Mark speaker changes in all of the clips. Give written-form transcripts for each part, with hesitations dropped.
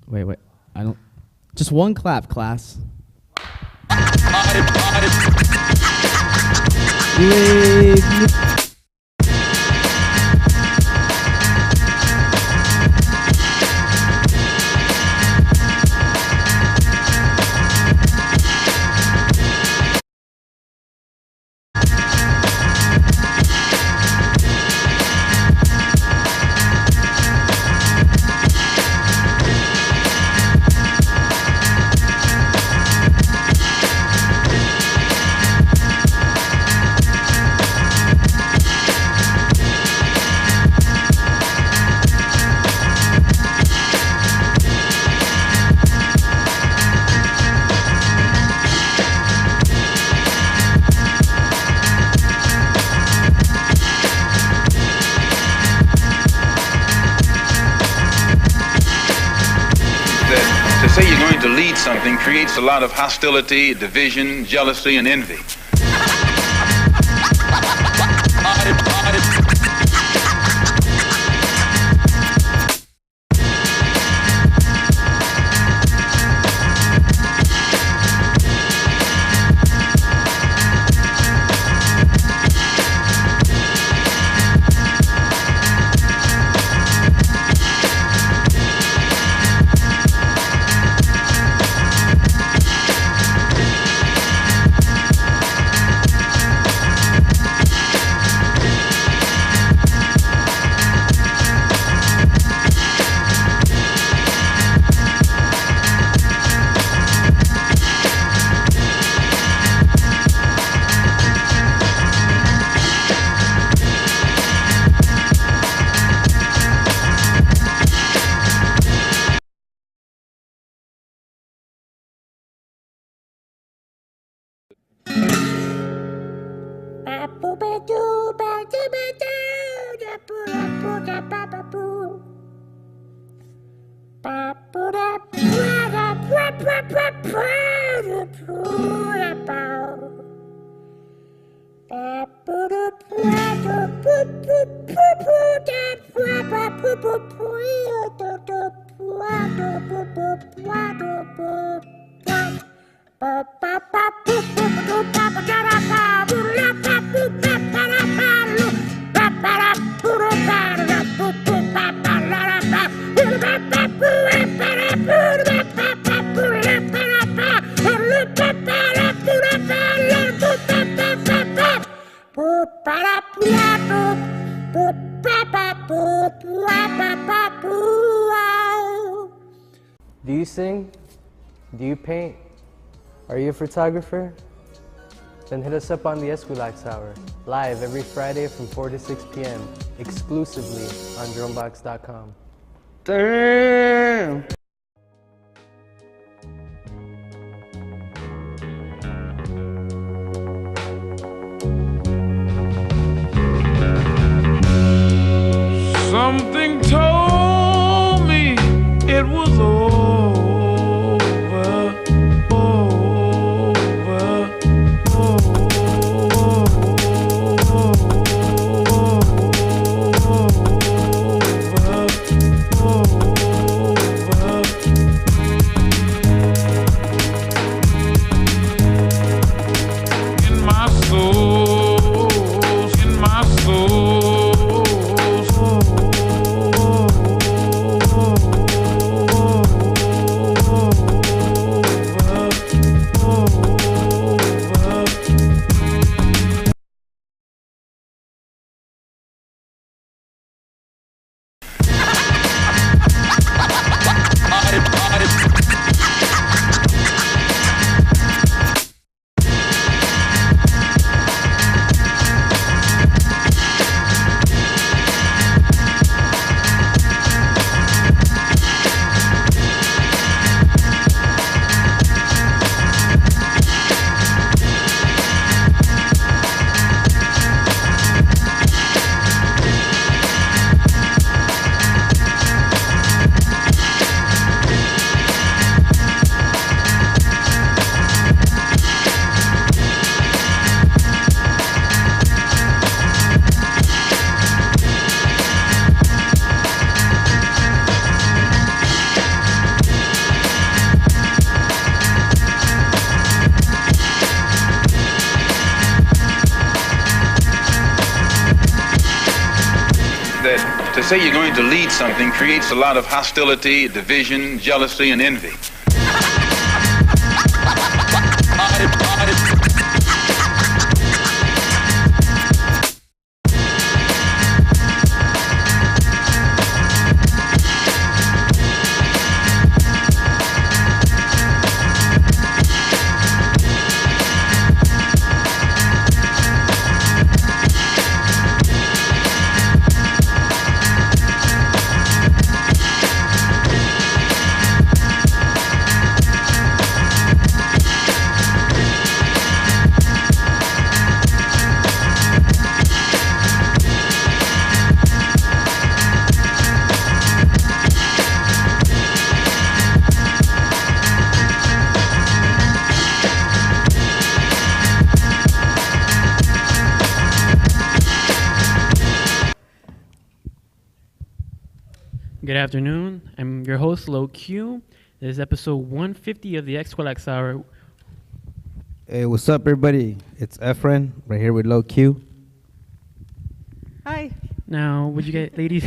Speaker 1: Wait. I don't. Just one clap, class. Yay.
Speaker 2: To say you're going to lead something creates a lot of hostility, division, jealousy, and envy.
Speaker 3: Do you sing? Do you paint? Are you a photographer? Then hit us up on the Eskwilax Hour, live every Friday from 4 to 6 p.m., exclusively on dronebox.com.
Speaker 4: Damn!
Speaker 5: Something told me it was over, in my soul, in my soul.
Speaker 2: To say you're going to lead something creates a lot of hostility, division, jealousy, and envy.
Speaker 4: Good afternoon. I'm your host, Low Q. This is episode 150 of the Eskwilax Hour.
Speaker 1: Hey, what's up, everybody? It's Efren, right here with Low Q.
Speaker 6: Hi.
Speaker 4: Now, would you get, ladies,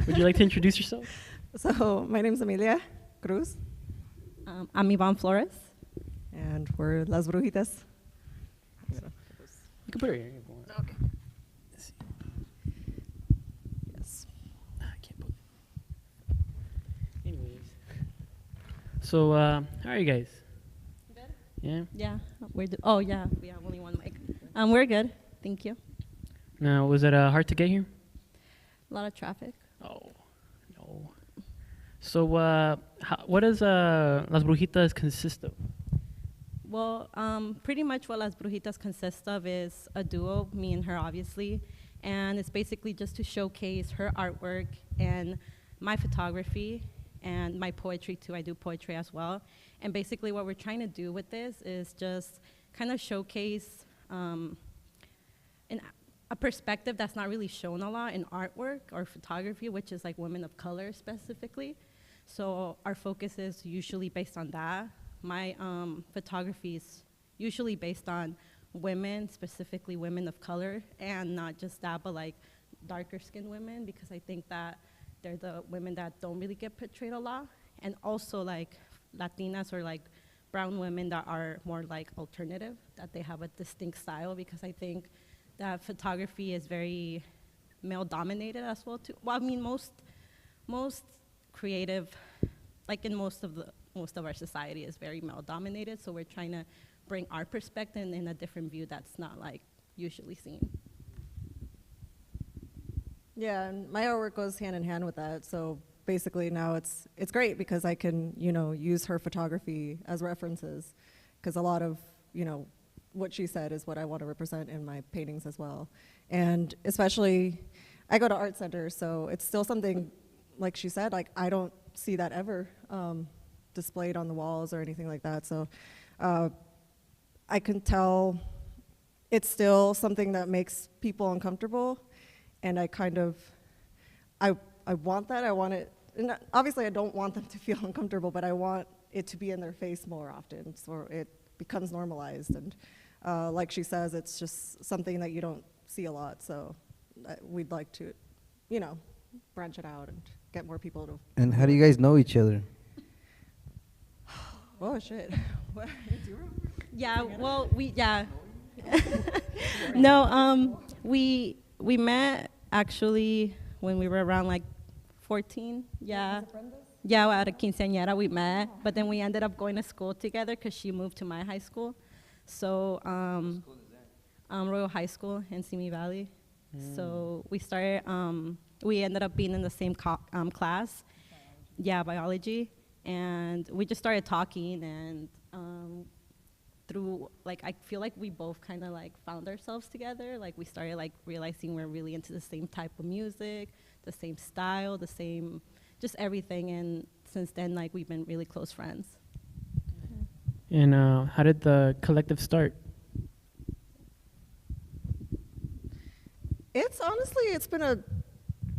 Speaker 4: would you like to introduce yourself?
Speaker 6: So my name's Amelia Cruz,
Speaker 7: I'm Yvonne Flores.
Speaker 6: and we're Las Brujitas.
Speaker 4: You can put it here.
Speaker 6: Okay. Yes.
Speaker 4: I can't put it. Anyways. So, how are you guys?
Speaker 7: Good?
Speaker 4: Yeah?
Speaker 7: Yeah, oh yeah, we have only one mic. We're good, thank you.
Speaker 4: Now, was it hard to get here?
Speaker 7: A lot of traffic.
Speaker 4: Oh, no. So, what does Las Brujitas consist of?
Speaker 7: Well, pretty much what Las Brujitas consists of is a duo, me and her obviously, and it's basically just to showcase her artwork and my photography and my poetry too. I do poetry as well. And basically what we're trying to do with this is just kind of showcase a perspective that's not really shown a lot in artwork or photography, which is like women of color specifically. So our focus is usually based on that. My photography is usually based on women, specifically women of color, and not just that, but like darker skinned women, because I think that they're the women that don't really get portrayed a lot. And also like Latinas or like brown women that are more like alternative, that they have a distinct style, because I think that photography is very male dominated as well too. Well, I mean most creative, like in most of our society is very male dominated, so we're trying to bring our perspective in a different view that's not like usually seen.
Speaker 6: Yeah, and my artwork goes hand in hand with that. So basically now it's great because I can, use her photography as references, because a lot of, what she said is what I want to represent in my paintings as well. And especially, I go to art centers, so it's still something, like she said, like I don't see that ever displayed on the walls or anything like that. So I can tell it's still something that makes people uncomfortable, and I kind of, I want that, I want it, and obviously I don't want them to feel uncomfortable, but I want it to be in their face more often, so it becomes normalized. And like she says, it's just something that you don't see a lot, so we'd like to, branch it out and get more people to.
Speaker 1: And how do you guys know each other?
Speaker 6: Oh shit. What?
Speaker 7: Yeah, well, no, we met actually when we were around like 14. Yeah. Yeah, at a quinceañera we met, but then we ended up going to school together because she moved to my high school. So, Royal High School in Simi Valley. So we started, we ended up being in the same class. Yeah, biology. And we just started talking, and through, like, I feel like we both kind of like found ourselves together. Like we started like realizing we're really into the same type of music, the same style, the same, just everything. And since then, like, we've been really close friends.
Speaker 4: And how did the collective start?
Speaker 6: It's been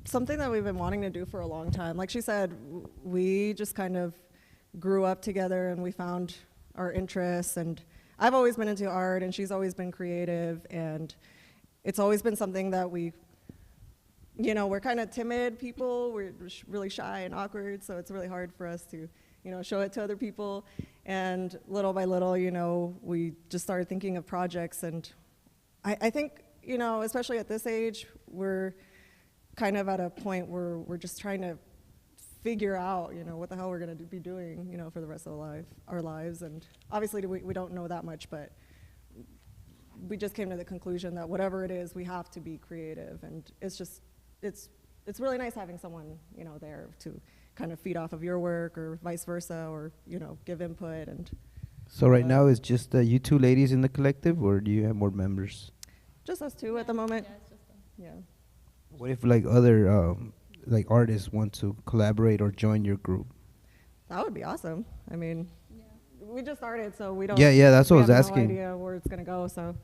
Speaker 6: something that we've been wanting to do for a long time. Like she said, we just kind of grew up together and we found our interests, and I've always been into art and she's always been creative, and it's always been something that we you know, we're kind of timid people. We're really shy and awkward, so it's really hard for us to, you know, show it to other people. And little by little, you know, we just started thinking of projects. And I think, you know, especially at this age, we're kind of at a point where we're just trying to figure out, you know, what the hell we're going to be doing, you know, for the rest of our lives. And obviously we don't know that much, but we just came to the conclusion that whatever it is, we have to be creative. And it's really nice having someone, you know, there to kind of feed off of your work or vice versa, or, you know, give input. And
Speaker 1: So right now it's just you two ladies in the collective, or do you have more members?
Speaker 6: just us two at the moment. Yeah.
Speaker 1: What if like other like artists want to collaborate or join your group?
Speaker 6: That would be awesome. I mean, we just started, so we don't.
Speaker 1: Yeah, that's what I was
Speaker 6: we have
Speaker 1: asking.
Speaker 6: No idea where it's gonna go, so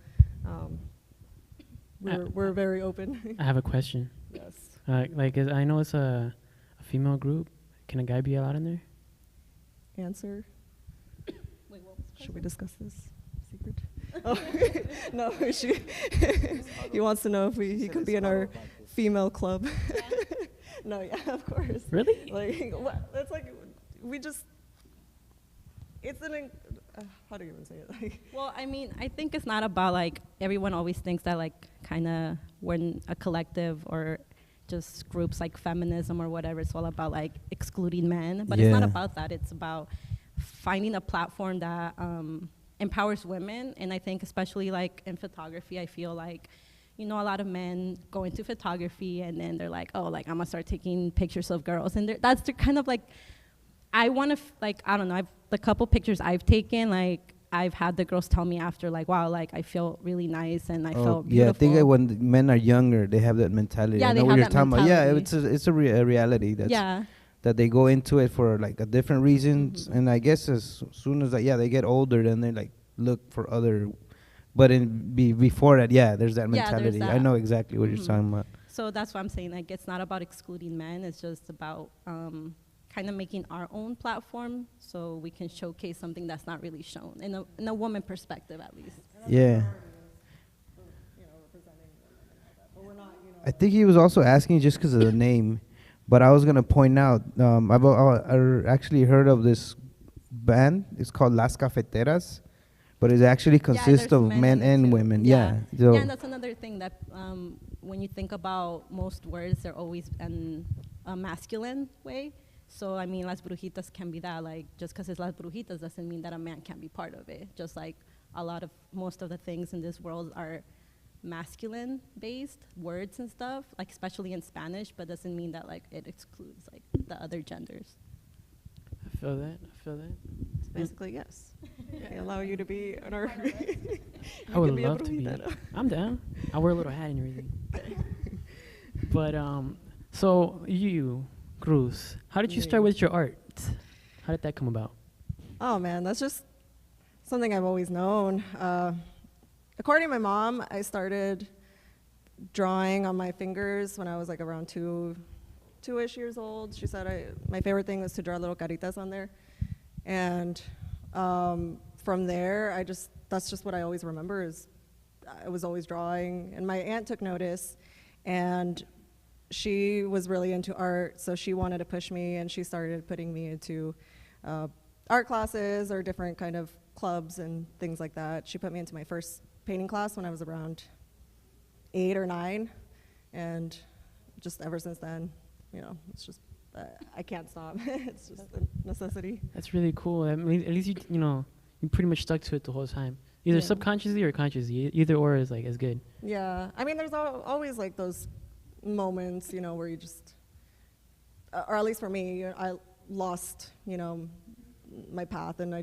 Speaker 6: we're very open.
Speaker 4: I have a question.
Speaker 6: Yes.
Speaker 4: I know it's a female group. Can a guy be allowed in there?
Speaker 6: Answer. Should we discuss this secret? Oh, no, he wants to know if he could be in our female club. No, yeah, of course.
Speaker 4: Really?
Speaker 6: Like, what? It's like we just. It's an. How do you even say it? Like,
Speaker 7: Well, I mean, I think it's not about like everyone always thinks that like kind of when a collective or just groups like feminism or whatever, it's all about like excluding men. But it's not
Speaker 1: Yeah.
Speaker 7: about that. It's about finding a platform that empowers women. And I think especially like in photography, I feel like, you know, a lot of men go into photography and then they're like, oh, like I'm gonna start taking pictures of girls. And that's the kind of like, I want to, I don't know, the couple pictures I've taken, like, I've had the girls tell me after, like, wow, like, I feel really nice and I felt beautiful.
Speaker 1: Yeah, I think that when the men are younger, they have that mentality.
Speaker 7: Yeah,
Speaker 1: I
Speaker 7: they
Speaker 1: know what
Speaker 7: have
Speaker 1: you're
Speaker 7: that
Speaker 1: talking about. Yeah,
Speaker 7: mentality.
Speaker 1: it's a reality. That's
Speaker 7: Yeah.
Speaker 1: that they go into it for like a different reasons, and I guess as soon as like, they get older, then they like look for other. But before that, there's that
Speaker 7: Yeah, there's
Speaker 1: mentality. I
Speaker 7: that.
Speaker 1: know exactly what you're talking about.
Speaker 7: So that's what I'm saying. Like, it's not about excluding men. It's just about kind of making our own platform so we can showcase something that's not really shown in a woman perspective, at least.
Speaker 1: Yeah. I think he was also asking just because of the name, but I was gonna point out I actually heard of this band. It's called Las Cafeteras, but it actually consists
Speaker 7: there's
Speaker 1: of men
Speaker 7: in it
Speaker 1: and
Speaker 7: too.
Speaker 1: women.
Speaker 7: Yeah.
Speaker 1: So
Speaker 7: Yeah, and that's another thing that when you think about most words, they're always in a masculine way. So, I mean, Las Brujitas can be that. Like, just because it's Las Brujitas doesn't mean that a man can't be part of it. Just like most of the things in this world are masculine-based words and stuff, like especially in Spanish, but doesn't mean that like it excludes like the other genders.
Speaker 4: I feel that.
Speaker 6: it's basically yes. They allow you to be an art.
Speaker 4: I would love to be. I'm down. I wear a little hat and everything. But so you, Cruz, how did you start with your art? How did that come about?
Speaker 6: Oh man, that's just something I've always known. According to my mom, I started drawing on my fingers when I was like around two-ish years old. She said my favorite thing was to draw little caritas on there. And from there, that's just what I always remember is I was always drawing. And my aunt took notice, and she was really into art, so she wanted to push me, and she started putting me into art classes or different kind of clubs and things like that. She put me into my first painting class when I was around 8 or 9, and just ever since then, you know, it's just I can't stop. It's just a necessity.
Speaker 4: That's really cool. I mean, at least you pretty much stuck to it the whole time, either
Speaker 6: Yeah.
Speaker 4: subconsciously or consciously. Either or is like as good.
Speaker 6: Yeah, I mean, there's always like those moments, you know, where you just, or at least for me, I lost, you know, my path, and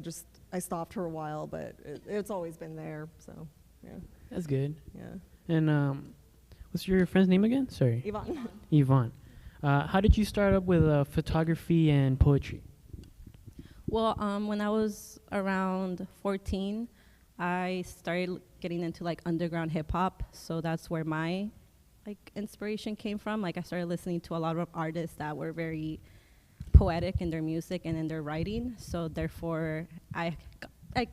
Speaker 6: I stopped for a while, but it's always been there. So, yeah.
Speaker 4: That's good.
Speaker 6: Yeah.
Speaker 4: And what's your friend's name again? Sorry.
Speaker 6: Yvonne.
Speaker 4: Yvonne. How did you start up with photography and poetry?
Speaker 7: Well, when I was around 14, I started getting into like underground hip hop. So that's where my like inspiration came from. Like I started listening to a lot of artists that were very poetic in their music and in their writing. So therefore, I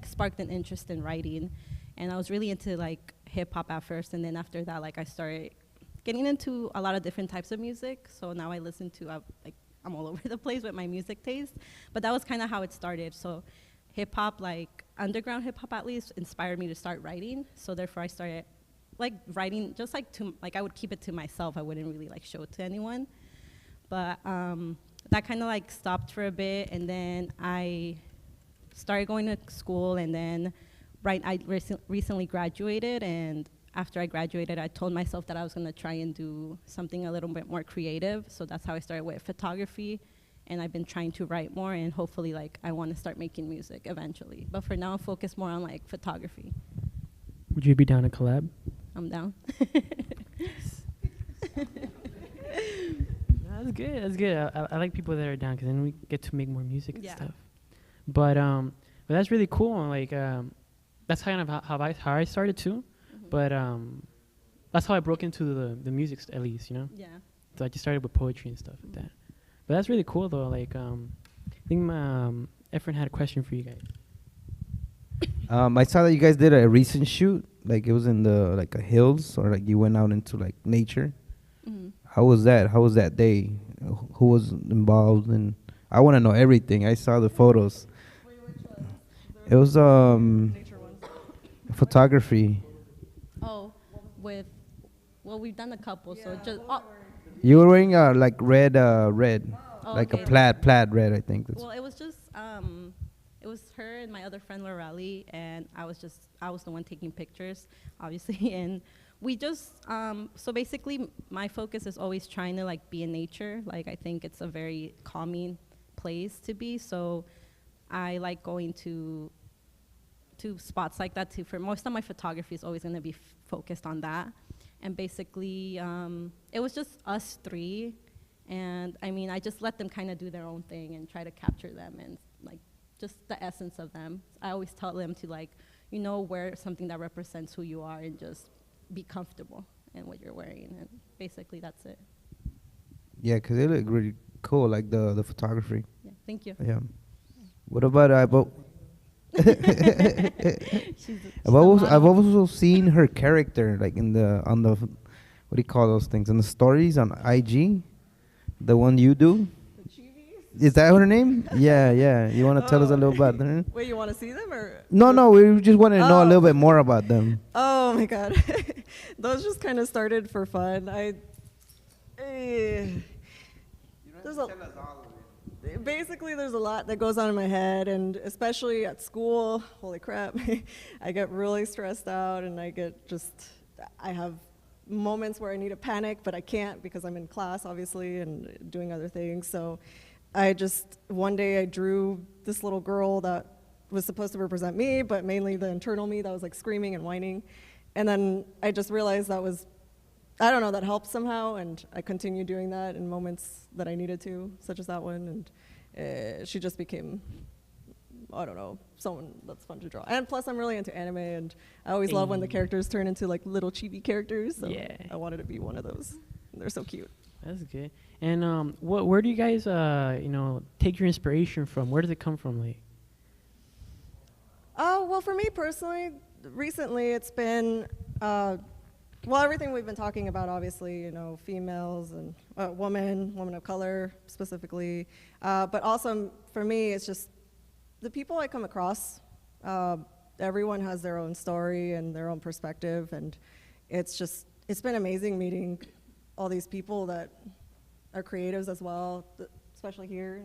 Speaker 7: sparked an interest in writing, and I was really into like hip hop at first, and then after that, like I started getting into a lot of different types of music. So now I listen to, like, I'm all over the place with my music taste. But that was kind of how it started. So hip hop, like underground hip hop at least, inspired me to start writing. So therefore I started like writing just like I would keep it to myself. I wouldn't really like show it to anyone. But that kind of like stopped for a bit, and then I started going to school, and then I recently graduated, and after I graduated, I told myself that I was gonna try and do something a little bit more creative. So that's how I started with photography, and I've been trying to write more, and hopefully like I wanna start making music eventually. But for now, I'm focused more on like photography.
Speaker 4: Would you be down to collab?
Speaker 7: I'm down.
Speaker 4: That's good. That's good. I like people that are down, because then we get to make more music and
Speaker 7: Yeah.
Speaker 4: stuff. But that's really cool. Like that's kind of how I started too.
Speaker 7: Mhm.
Speaker 4: But that's how I broke into the music, at least, you know.
Speaker 7: Yeah.
Speaker 4: So I just started with poetry and stuff like that. But that's really cool though. Like I think Efren had a question for you guys.
Speaker 1: I saw that you guys did a recent shoot. Like it was in the like a hills, or like you went out into like nature.
Speaker 7: Mhm.
Speaker 1: How was that? How was that day? Who was involved? And I want to know everything. I saw the photos. It was photography.
Speaker 7: Oh, well, we've done a couple, so just,
Speaker 1: You were wearing like red, like
Speaker 7: okay.
Speaker 1: a plaid red, I think. That's
Speaker 7: well, it was just, it was her and my other friend, Lorelli, and I was the one taking pictures, obviously, and we just, so basically, my focus is always trying to, like, be in nature. Like, I think it's a very calming place to be, so I like going to spots like that too. For most of my photography is always going to be focused on that. And basically, it was just us three. And I mean, I just let them kind of do their own thing and try to capture them and like just the essence of them. I always tell them to like, you know, wear something that represents who you are and just be comfortable in what you're wearing. And basically that's it.
Speaker 1: yeah, because they look really cool, like the photography.
Speaker 7: Yeah, thank you.
Speaker 1: Yeah. What about
Speaker 7: She's
Speaker 1: I've also seen her character like on the what do you call those things, on the stories on IG, the one you do. Is that her name? Yeah. You want to tell us a little about her?
Speaker 6: Wait, you want to see them or?
Speaker 1: No. We just wanted to know a little bit more about them.
Speaker 6: Oh my God, those just kind of started for fun. Basically, there's a lot that goes on in my head, and especially at school, holy crap, I get really stressed out, and I have moments where I need to panic, but I can't because I'm in class, obviously, and doing other things. So one day I drew this little girl that was supposed to represent me, but mainly the internal me that was like screaming and whining. And then I just realized I don't know, that helped somehow, and I continued doing that in moments that I needed to, such as that one, and she just became, I don't know, someone that's fun to draw. And plus, I'm really into anime, and I always love when the characters turn into like little chibi characters, so
Speaker 4: Yeah.
Speaker 6: I wanted to be one of those. They're so cute.
Speaker 4: That's good. And where do you guys take your inspiration from? Where does it come from, like?
Speaker 6: Oh, well, for me personally, recently it's been, everything we've been talking about, obviously, females and women of color specifically. But also, for me, it's just the people I come across. Everyone has their own story and their own perspective, and it's been amazing meeting all these people that are creatives as well, especially here.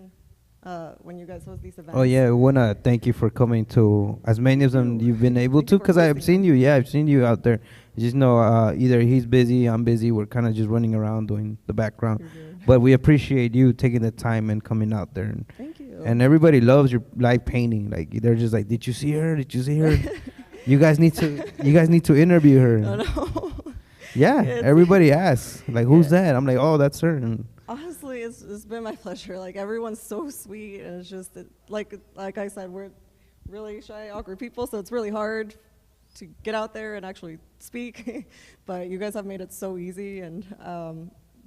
Speaker 6: When you guys host these events.
Speaker 1: Oh yeah, we wanna thank you for coming to as many of them you've been able to, because I've seen you. Yeah, I've seen you out there. You just know, either he's busy, I'm busy. We're kind of just running around doing the background, but we appreciate you taking the time and coming out there. And
Speaker 6: thank you.
Speaker 1: And everybody loves your live painting. Like they're just like, did you see her? Did you see her? You guys need to interview her.
Speaker 6: Oh, no.
Speaker 1: Yeah, everybody asks like, who's that? I'm like, oh, that's her. And
Speaker 6: honestly, it's been my pleasure. Like everyone's so sweet, and it's just like I said, we're really shy, awkward people, so it's really hard to get out there and actually speak. But you guys have made it so easy, and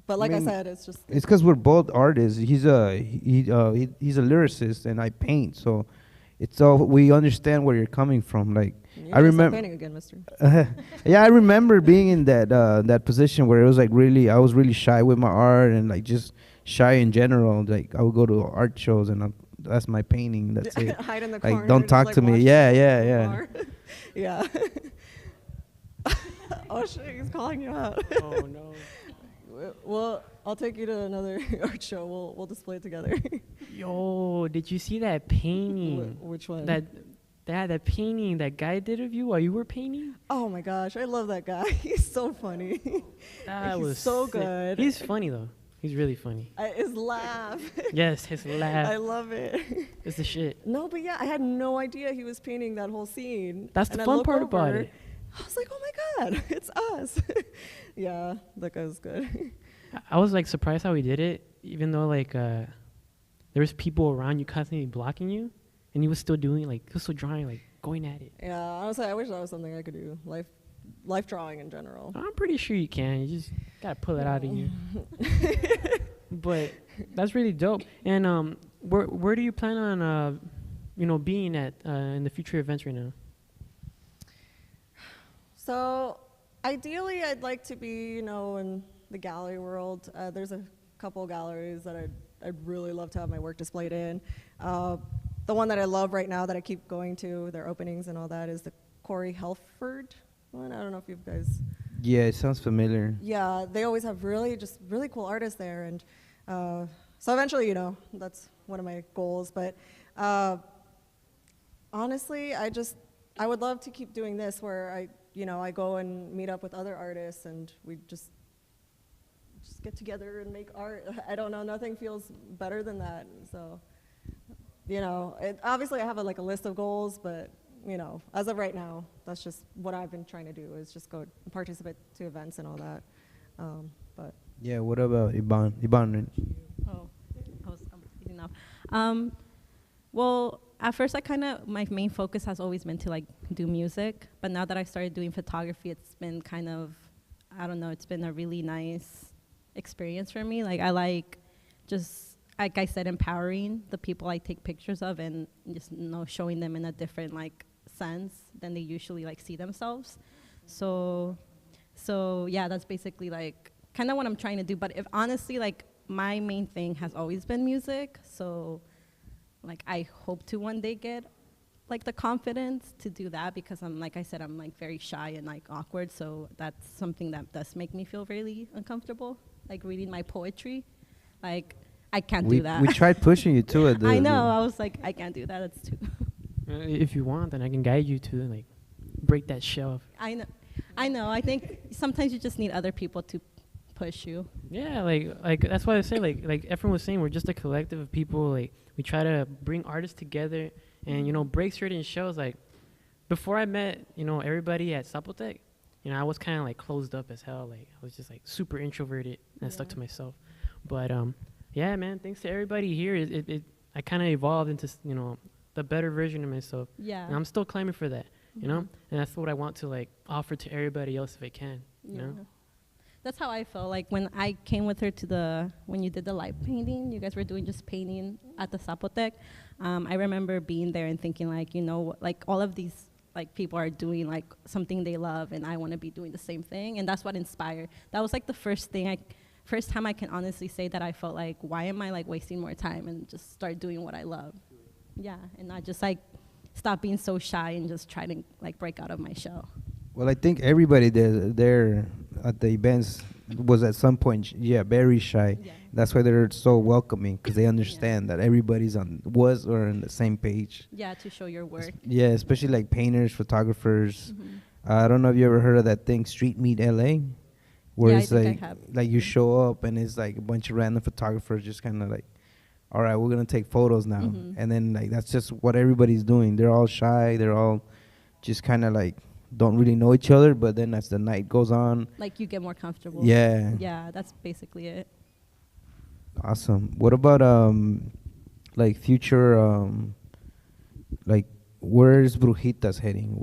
Speaker 6: but like I said, it's because
Speaker 1: we're both artists. He's a lyricist, and I paint, so it's all we understand where you're coming from. Like
Speaker 6: You're
Speaker 1: I
Speaker 6: gonna start
Speaker 1: remember,
Speaker 6: painting again, mister.
Speaker 1: yeah, I remember being in that position where it was like really, I was really shy with my art and like just shy in general. Like I would go to art shows and that's my painting. That's it.
Speaker 6: Hide in the
Speaker 1: Like
Speaker 6: corner.
Speaker 1: don't
Speaker 6: just,
Speaker 1: talk
Speaker 6: like,
Speaker 1: to me.
Speaker 6: watch
Speaker 1: Yeah,
Speaker 6: people
Speaker 1: yeah,
Speaker 6: from
Speaker 1: yeah.
Speaker 6: afar. Yeah. Oh shit, he's calling you out.
Speaker 4: Oh no.
Speaker 6: Well, I'll take you to another art show. We'll display it together.
Speaker 4: Yo, did you see that painting?
Speaker 6: Which one?
Speaker 4: That painting that guy did of you while you were painting?
Speaker 6: Oh my gosh, I love that guy. He's so funny.
Speaker 4: That
Speaker 6: He's
Speaker 4: was
Speaker 6: so
Speaker 4: sick.
Speaker 6: good.
Speaker 4: He's funny though. He's really funny.
Speaker 6: His laugh.
Speaker 4: Yes, his
Speaker 6: I
Speaker 4: laugh
Speaker 6: love it.
Speaker 4: is the shit.
Speaker 6: No, but yeah, I had no idea he was painting that whole scene.
Speaker 4: That's
Speaker 6: And
Speaker 4: the
Speaker 6: I
Speaker 4: fun
Speaker 6: look
Speaker 4: part about
Speaker 6: over,
Speaker 4: it.
Speaker 6: I was like, oh my god, it's us. Yeah, that guy was good.
Speaker 4: I was like surprised how he did it, even though like there was people around you constantly blocking you, and he was still doing like he was still drawing like going at it.
Speaker 6: Yeah, honestly, I wish that was something I could do. Life drawing in general.
Speaker 4: I'm pretty sure you can. You just gotta pull it out of you. But that's really dope. And where do you plan on being at in the future events right now?
Speaker 6: So ideally, I'd like to be, in the gallery world. There's a couple galleries that I'd really love to have my work displayed in. The one that I love right now that I keep going to, their openings and all that, is the Corey Helford one. I don't know if you guys...
Speaker 1: Yeah, it sounds familiar.
Speaker 6: Yeah, they always have really cool artists there. And so eventually, that's one of my goals. But honestly, I would love to keep doing this where I go and meet up with other artists and we just get together and make art. I don't know, nothing feels better than that. So, obviously I have a list of goals, but as of right now, that's just what I've been trying to do is just go and participate to events and all that. But
Speaker 1: Yeah, what about Iban?
Speaker 7: Oh, I'm speaking now. Well, at first, my main focus has always been to do music, but now that I started doing photography, it's been kind of, I don't know, it's been a really nice experience for me. I like just, like I said, empowering the people I take pictures of and just, showing them in a different sense than they usually see themselves. So yeah, that's basically kind of what I'm trying to do. But if honestly, my main thing has always been music. So I hope to one day get the confidence to do that because I'm, like I said, I'm very shy and awkward. So that's something that does make me feel really uncomfortable. Reading my poetry, I can't do that.
Speaker 1: We tried pushing you to it.
Speaker 7: I know. I was I can't do that. It's too.
Speaker 4: If you want, then I can guide you to break that shell.
Speaker 7: I know. I think sometimes you just need other people to push you.
Speaker 4: Yeah, that's why I say like everyone was saying, we're just a collective of people. We try to bring artists together and break certain shows. Before I met everybody at Zapotec, I was kind of closed up as hell. I was just super introverted and stuck to myself. But yeah, man, thanks to everybody here, I kind of evolved into the better version of myself.
Speaker 7: Yeah.
Speaker 4: And I'm still climbing for that, and that's what I want to offer to everybody else if I can. You know.
Speaker 7: That's how I felt when I came with her to when you did the light painting, you guys were doing just painting at the Zapotec. I remember being there and thinking all of these people are doing something they love and I want to be doing the same thing. And that's what inspired. That was the first time I can honestly say that I felt why am I wasting more time and just start doing what I love. Yeah. And not just stop being so shy and just try to break out of my shell.
Speaker 1: Well, I think everybody there at the events was at some point, very shy.
Speaker 7: Yeah.
Speaker 1: That's why they're so welcoming because they understand that everybody's on the same page.
Speaker 7: Yeah, to show your work.
Speaker 1: Yeah, especially painters, photographers.
Speaker 7: Mm-hmm.
Speaker 1: I don't know if you ever heard of that thing, Street Meet LA, where
Speaker 7: Yeah,
Speaker 1: it's
Speaker 7: I think I have.
Speaker 1: you show up and it's a bunch of random photographers just kind of all right, we're gonna take photos now, and then that's just what everybody's doing. They're all shy. They're all just kind of don't really know each other, but then as the night goes on,
Speaker 7: You get more comfortable.
Speaker 1: Yeah.
Speaker 7: Yeah, that's basically it.
Speaker 1: Awesome. What about future where's Brujitaz heading?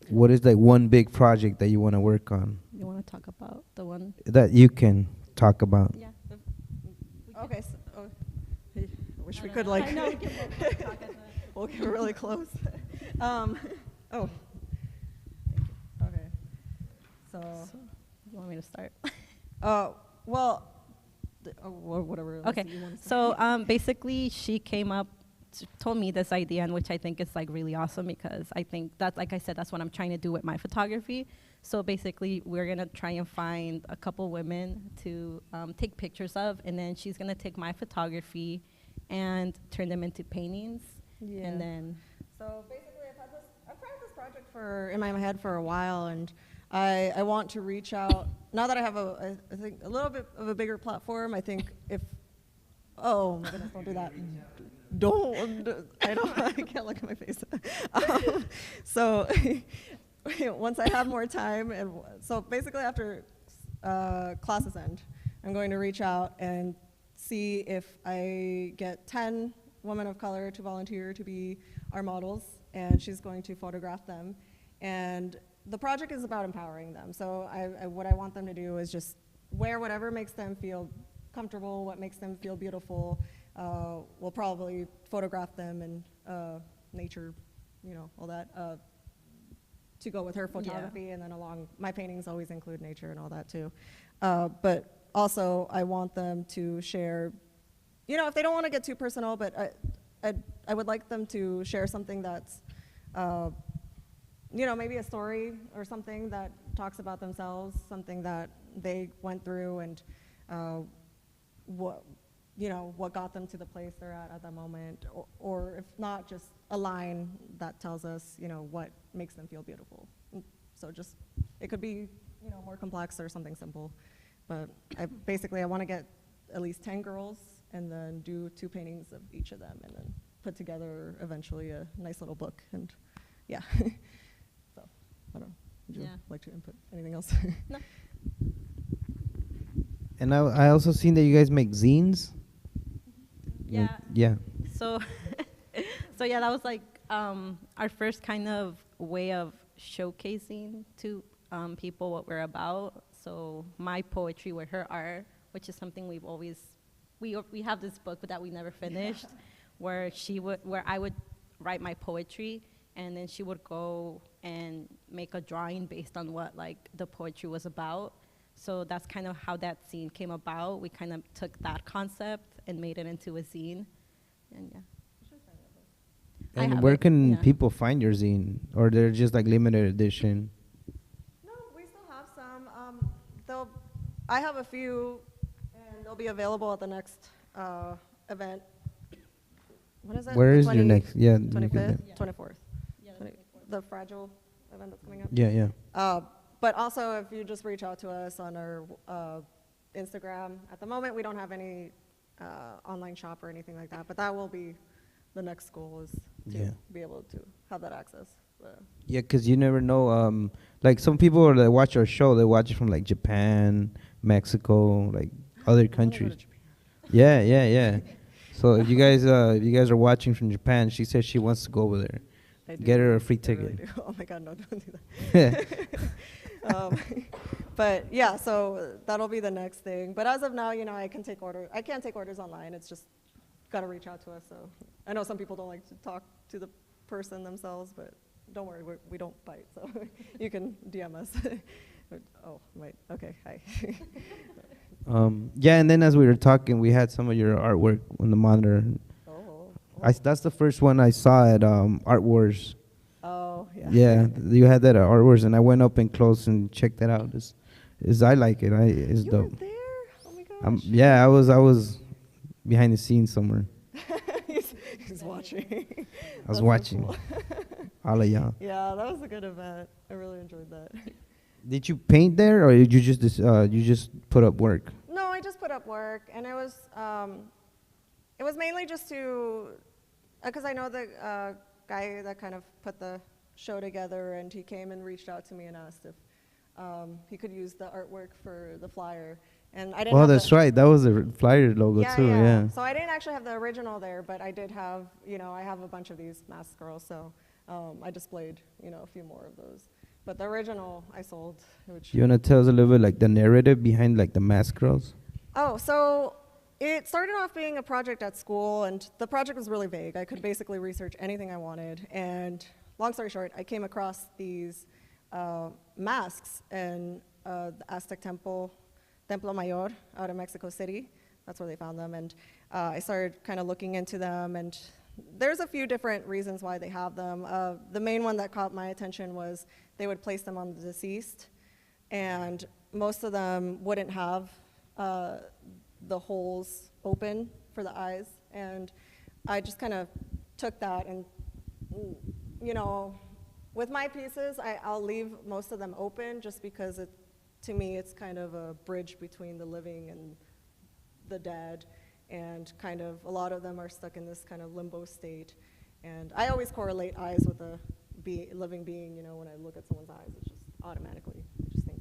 Speaker 1: What is one big project that you want to work on?
Speaker 7: You want to talk about the one?
Speaker 1: That you can talk about.
Speaker 7: Yeah.
Speaker 6: okay, so, wish we could like.
Speaker 7: I know, we can both talk at the.
Speaker 6: We'll get really close. Oh. Okay. So.
Speaker 7: You want me to start?
Speaker 6: Well. Whatever.
Speaker 7: Okay.
Speaker 6: You want to say.
Speaker 7: So basically, she came up, told me this idea, and which I think is like really awesome because I think that, like I said, that's what I'm trying to do with my photography. So basically, we're gonna try and find a couple women to take pictures of, and then she's gonna take my photography and turn them into paintings.
Speaker 6: Yeah.
Speaker 7: And then.
Speaker 6: So basically, I've had this project in my head for a while, and I want to reach out. Now that I have I think a little bit of a bigger platform, I think oh my goodness, don't do that. I can't look at my face. So once I have more time, and so basically after classes end, I'm going to reach out and see if I get 10 women of color to volunteer to be our models, and she's going to photograph them. And the project is about empowering them. So what I want them to do is just wear whatever makes them feel comfortable, what makes them feel beautiful. We'll probably photograph them in nature, all that, to go with her photography. Yeah. And then along, my paintings always include nature and all that too. But also I want them to share, if they don't want to get too personal, but I would like them to share something that's, maybe a story or something that talks about themselves, something that they went through, and what got them to the place they're at the moment, or if not, just a line that tells us, what makes them feel beautiful. So just, it could be, more complex or something simple, but I want to get at least 10 girls and then do 2 paintings of each of them, and then put together eventually a nice little book, and yeah. So, I don't know. Would you like to input anything else?
Speaker 7: No.
Speaker 1: And I also seen that you guys make zines.
Speaker 7: Yeah.
Speaker 1: Yeah.
Speaker 7: So, that was like our first kind of way of showcasing to people what we're about. So my poetry with her art, which is something we've always, we have this book that we never finished, where I would write my poetry, and then she would go and make a drawing based on what like the poetry was about. So that's kind of how that zine came about. We kind of took that concept and made it into a zine, and yeah.
Speaker 1: And where can people find your zine, or they're just like limited edition?
Speaker 6: No, we still have some. I have a few, and they'll be available at the next event. When is it?
Speaker 1: Where is your next? Yeah,
Speaker 6: 25th, 24th. Yeah, the Fragile event that's coming up.
Speaker 1: Yeah, yeah.
Speaker 6: But also, if you just reach out to us on our Instagram. At the moment, we don't have any online shop or anything like that, but that will be the next goal, is to be able to have that access.
Speaker 1: Yeah, because you never know. Like some people that watch our show, they watch it from like Japan, Mexico, like other countries. Yeah, yeah, yeah. So if you guys are watching from Japan, she says she wants to go over there. Get her a free ticket.
Speaker 6: Really oh my God, no, don't do that. But yeah, so that'll be the next thing. But as of now, I can't take orders online. It's just got to reach out to us. So I know some people don't like to talk to the person themselves, but don't worry, we don't bite. So you can DM us. Oh, wait. Okay. Hi.
Speaker 1: Yeah, and then as we were talking, we had some of your artwork on the monitor.
Speaker 6: Oh.
Speaker 1: That's the first one I saw at Art Wars.
Speaker 6: Oh, yeah.
Speaker 1: Yeah, you had that at Art Wars, and I went up and close and checked that out. I like it. It's
Speaker 6: you
Speaker 1: dope.
Speaker 6: were there? Oh my gosh.
Speaker 1: Yeah, I was behind the scenes somewhere.
Speaker 6: He's watching.
Speaker 1: I was watching.
Speaker 6: So cool.
Speaker 1: All of y'all.
Speaker 6: Yeah, that was a good event. I really enjoyed that.
Speaker 1: Did you paint there, or did you just put up work?
Speaker 6: No, I just put up work, and it was mainly just to, because I know the guy that kind of put the show together, and he came and reached out to me and asked if he could use the artwork for the flyer. And I didn't.
Speaker 1: Well, that's right. That was a flyer logo too. Yeah.
Speaker 6: So I didn't actually have the original there, but I did have, I have a bunch of these masked girls, so I displayed, a few more of those. But the original I sold. Which
Speaker 1: You wanna tell us a little bit like the narrative behind like the masked girls?
Speaker 6: Oh, so It started off being a project at school, and the project was really vague. I could basically research anything I wanted. And long story short, I came across these masks in the Aztec temple, Templo Mayor, out of Mexico City. That's where they found them. And I started kind of looking into them, and there's a few different reasons why they have them. The main one that caught my attention was they would place them on the deceased, and most of them wouldn't have the holes open for the eyes. And I just kind of took that and, you know, with my pieces, I'll leave most of them open just because to me it's kind of a bridge between the living and the dead, and kind of a lot of them are stuck in this kind of limbo state. And I always correlate eyes with a living being. You know, when I look at someone's eyes, it's just automatically, I just think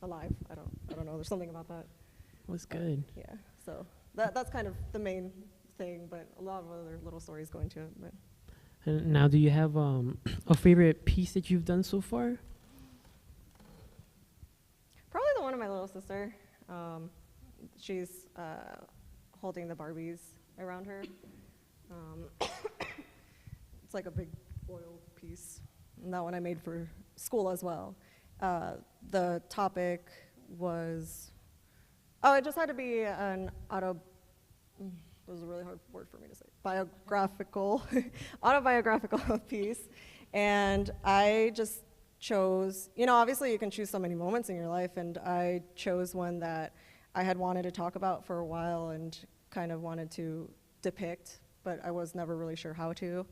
Speaker 6: alive. I don't know, there's something about that.
Speaker 4: Was good.
Speaker 6: Yeah, so that's kind of the main thing, but a lot of other little stories go into it. But
Speaker 4: And now, do you have a favorite piece that you've done so far?
Speaker 6: probably the one of my little sister. She's holding the Barbies around her. It's like a big oil piece. And that one I made for school as well. The topic was, it just had to be an it was a really hard word for me to say, autobiographical piece. And I just chose, obviously you can choose so many moments in your life, and I chose one that I had wanted to talk about for a while and kind of wanted to depict, but I was never really sure how to.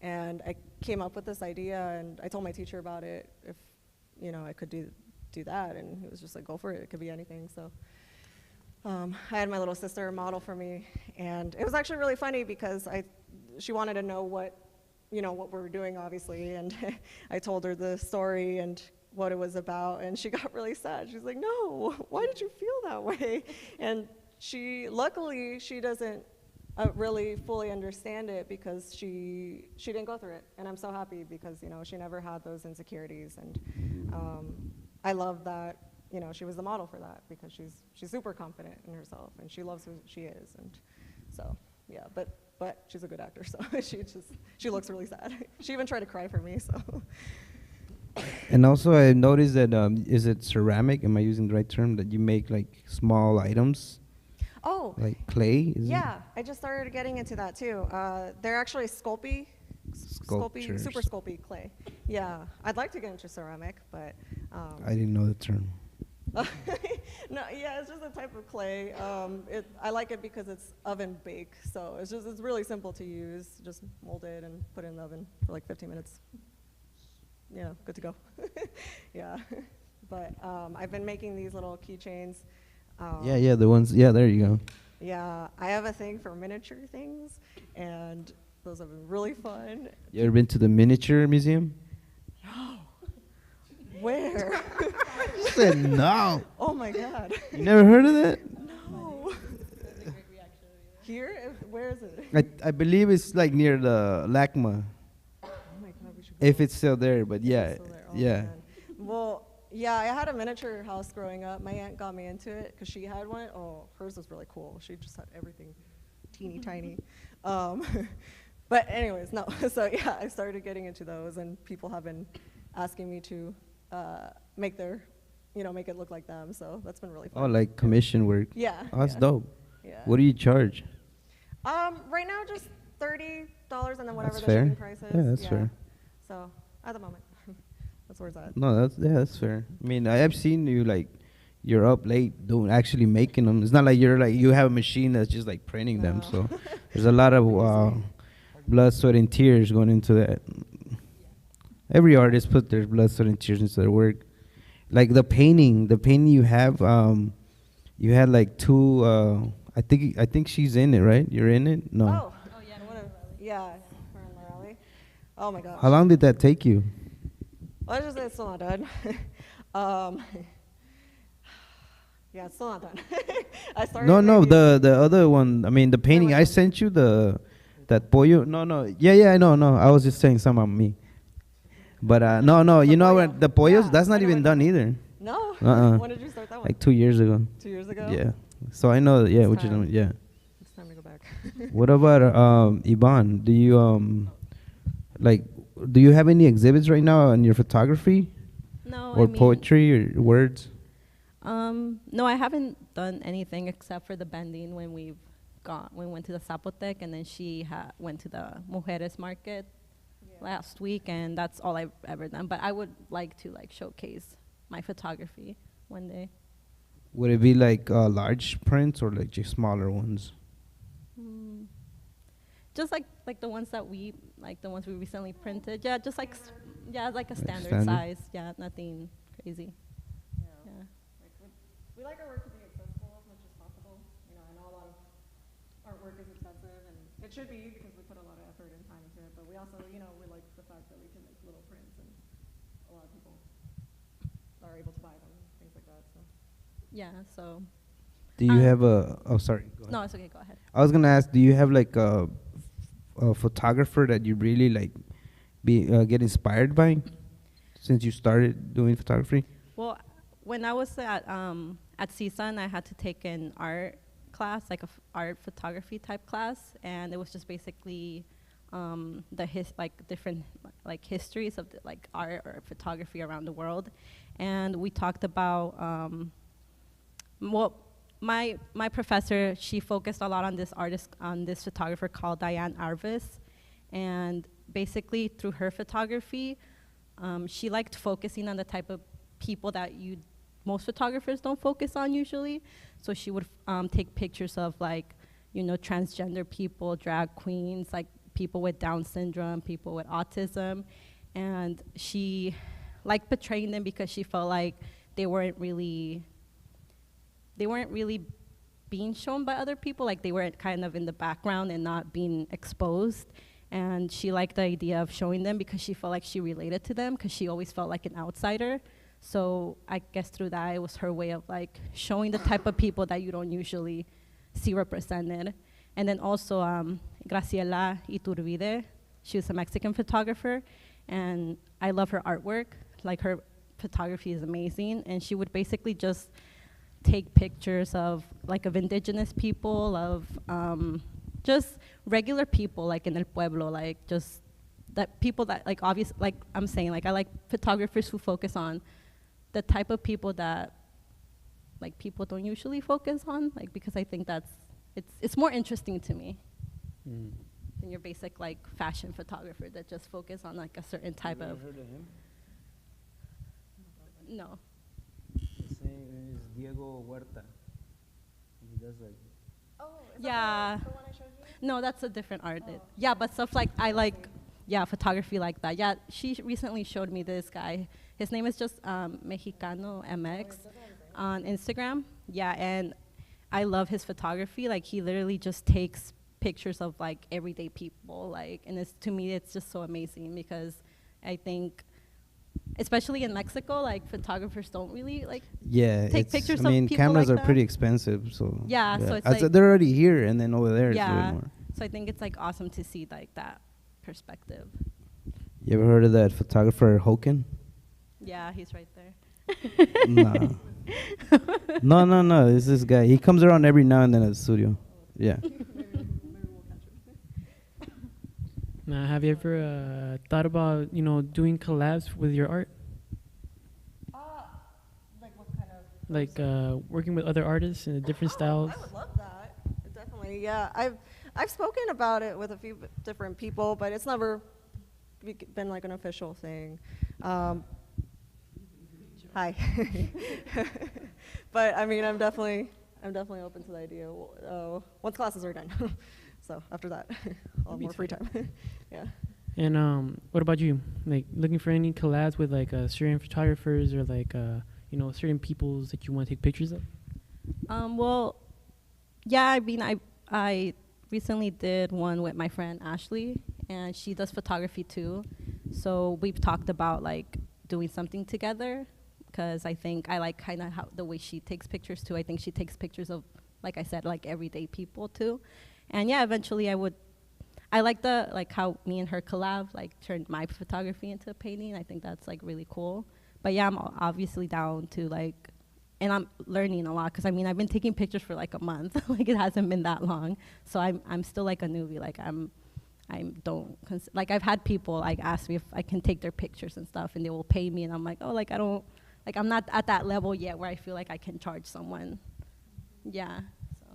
Speaker 6: And I came up with this idea, and I told my teacher about it, if I could do that, and he was just like, go for it, it could be anything. So I had my little sister model for me, and it was actually really funny because she wanted to know what we were doing, obviously, and I told her the story and what it was about, and she got really sad. She's like, no, why did you feel that way? And luckily, she doesn't really fully understand it because she didn't go through it, and I'm so happy because, she never had those insecurities, and I love that, she was the model for that because she's super confident in herself, and she loves who she is, and so, yeah, but she's a good actor, so she looks really sad. She even tried to cry for me, so.
Speaker 1: And also, I noticed that is it ceramic? Am I using the right term? That you make like small items?
Speaker 6: Oh.
Speaker 1: Like clay?
Speaker 6: Yeah, I just started getting into that too. They're actually Sculpey, super Sculpey clay. Yeah, I'd like to get into ceramic, but.
Speaker 1: I didn't know the term.
Speaker 6: No, yeah, it's just a type of clay. I like it because it's oven bake, so it's really simple to use. Just mold it and put it in the oven for like 15 minutes. Yeah, good to go. Yeah, but I've been making these little keychains.
Speaker 1: Yeah, the ones. Yeah, there you go.
Speaker 6: Yeah, I have a thing for miniature things, and those have been really fun.
Speaker 1: You ever been to the miniature museum?
Speaker 6: No. Where?
Speaker 1: You said no.
Speaker 6: Oh my God.
Speaker 1: You never heard of that?
Speaker 6: No. Here? Where is it?
Speaker 1: I believe it's like near the LACMA.
Speaker 6: Oh my God, we should
Speaker 1: If
Speaker 6: go.
Speaker 1: it's still there, but yeah,
Speaker 6: Still there. Oh,
Speaker 1: yeah.
Speaker 6: man. Well, yeah, I had a miniature house growing up. My aunt got me into it because she had one. Oh, hers was really cool. She just had everything teeny tiny. But anyways, no. So yeah, I started getting into those, and people have been asking me to make it look like them. So that's been really fun.
Speaker 1: Oh, like commission work.
Speaker 6: Yeah.
Speaker 1: Oh, that's
Speaker 6: yeah.
Speaker 1: dope.
Speaker 6: Yeah.
Speaker 1: What do you charge?
Speaker 6: Right now, just $30, and then whatever
Speaker 1: That's
Speaker 6: the
Speaker 1: fair.
Speaker 6: shipping price is.
Speaker 1: Yeah, that's fair.
Speaker 6: So at the moment, that's where it's at.
Speaker 1: No, that's fair. I mean, I have seen you like you're up late doing actually making them. It's not like you have a machine that's just like printing them.
Speaker 6: No.
Speaker 1: So there's a lot of blood, sweat, and tears going into that. Every artist put their blood, sweat, and tears into their work. Like the painting you have, you had like two. I think she's in it, right? You're in it? No.
Speaker 6: Oh yeah, yeah, her and Morelli. Oh my gosh.
Speaker 1: How long did that take you?
Speaker 6: Well, I just say it's still not done. Yeah, it's still not done. I started.
Speaker 1: No,
Speaker 6: maybe-
Speaker 1: the other one. I mean, the painting I sent you, that pollo. No. Yeah, I know. I was just saying something about me. But no, you know what? The pollos,
Speaker 6: Yeah,
Speaker 1: that's
Speaker 6: I
Speaker 1: not
Speaker 6: know
Speaker 1: even
Speaker 6: what-
Speaker 1: done either.
Speaker 6: No.
Speaker 1: Uh-uh.
Speaker 6: When did you start that one?
Speaker 1: Like 2 years ago.
Speaker 6: 2 years ago.
Speaker 1: Yeah. So I know, yeah,
Speaker 6: It's
Speaker 1: which is,
Speaker 6: time.
Speaker 1: yeah. What about Ivan? Do you like do you have any exhibits right now on your photography
Speaker 7: No,
Speaker 1: or poetry or words?
Speaker 7: No, I haven't done anything except for the bending when we went to the Zapotec, and then she went to the Mujeres market last week, and that's all I've ever done. But I would like to like showcase my photography one day.
Speaker 1: Would it be like large prints or like just smaller ones?
Speaker 7: Just like the ones that we recently printed. Yeah, just like like a standard
Speaker 1: standard?
Speaker 7: size. Yeah, nothing crazy. Yeah.
Speaker 6: Like we like our work to be accessible as much as possible. You know, I know a lot of artwork is expensive, and it should be because we put a lot of effort and time into it. But we also, you know, we like the fact that we can make little prints, and a lot of people are able to buy them, things like that. So.
Speaker 7: Yeah. So.
Speaker 1: Do you have a? Oh, sorry. Go ahead.
Speaker 7: No, it's okay. Go ahead.
Speaker 1: I was gonna ask. Do you have like a photographer that you really like get inspired by since you started doing photography?
Speaker 7: Well, when I was at CSUN, I had to take an art class, like a art photography type class, and it was just basically different like histories of like art or photography around the world, and we talked about my professor, she focused a lot on this photographer called Diane Arvis, and basically through her photography, she liked focusing on the type of people that most photographers don't focus on usually. So she would take pictures of like, you know, transgender people, drag queens, like people with Down syndrome, people with autism, and she liked portraying them because she felt like they weren't really being shown by other people, like they were kind of in the background and not being exposed. And she liked the idea of showing them because she felt like she related to them, because she always felt like an outsider. So I guess through that, it was her way of like showing the type of people that you don't usually see represented. And then also Graciela Iturbide, she was a Mexican photographer, and I love her artwork. Like her photography is amazing, and she would basically just take pictures of indigenous people, of just regular people like in El Pueblo, like just that people that like obvious, like I'm saying, like I like photographers who focus on the type of people that like people don't usually focus on, like because I think it's more interesting to me than your basic like fashion photographer that just focus on like a certain type of.
Speaker 1: Heard of him?
Speaker 7: No.
Speaker 1: His name is Diego Huerta. He does like.
Speaker 6: Oh, is
Speaker 7: Yeah.
Speaker 6: that the one I showed you?
Speaker 7: No, that's a different art. Yeah, but stuff like I like, yeah, photography like that. Yeah, she recently showed me this guy. His name is just Mexicano MX on Instagram. Yeah, and I love his photography. Like he literally just takes pictures of like everyday people. Like, and to me, it's just so amazing because I think, especially in Mexico, like photographers don't really like take pictures
Speaker 1: I mean,
Speaker 7: of people
Speaker 1: cameras
Speaker 7: like
Speaker 1: are
Speaker 7: that.
Speaker 1: pretty expensive, so
Speaker 7: Yeah, so it's
Speaker 1: I'd say
Speaker 7: like-
Speaker 1: they're already here, and then over there it's a
Speaker 7: Yeah,
Speaker 1: little more.
Speaker 7: so I think it's like awesome to see like that perspective.
Speaker 1: You ever heard of that photographer Hoken?
Speaker 7: Yeah, he's right there.
Speaker 1: Nah. No. It's this guy. He comes around every now and then at the studio. Yeah.
Speaker 6: Maybe we'll catch it.
Speaker 4: Now, have you ever thought about doing collabs with your art,
Speaker 6: Like what kind of?
Speaker 4: like working with other artists in different styles?
Speaker 6: I would love that. Definitely, yeah. I've spoken about it with a few different people, but it's never been like an official thing. Hi. But I mean, I'm definitely open to the idea. Once classes are done, so after that, I'll have more free time. Yeah.
Speaker 4: And what about you? Like looking for any collabs with like certain photographers or like certain peoples that you want to take pictures of?
Speaker 7: Well, yeah, I mean, I recently did one with my friend Ashley, and she does photography too. So we've talked about like doing something together, because I think I like kind of the way she takes pictures too. I think she takes pictures of, like I said, like everyday people too. And yeah, eventually I like how me and her collab like turned my photography into a painting. I think that's like really cool. But yeah, I'm obviously down to like and I'm learning a lot because I mean I've been taking pictures for like a month. Like it hasn't been that long, so I'm still like a newbie. Like like I've had people like ask me if I can take their pictures and stuff, and they will pay me, and I'm like, oh, like I don't, like I'm not at that level yet where I feel like I can charge someone. Yeah, so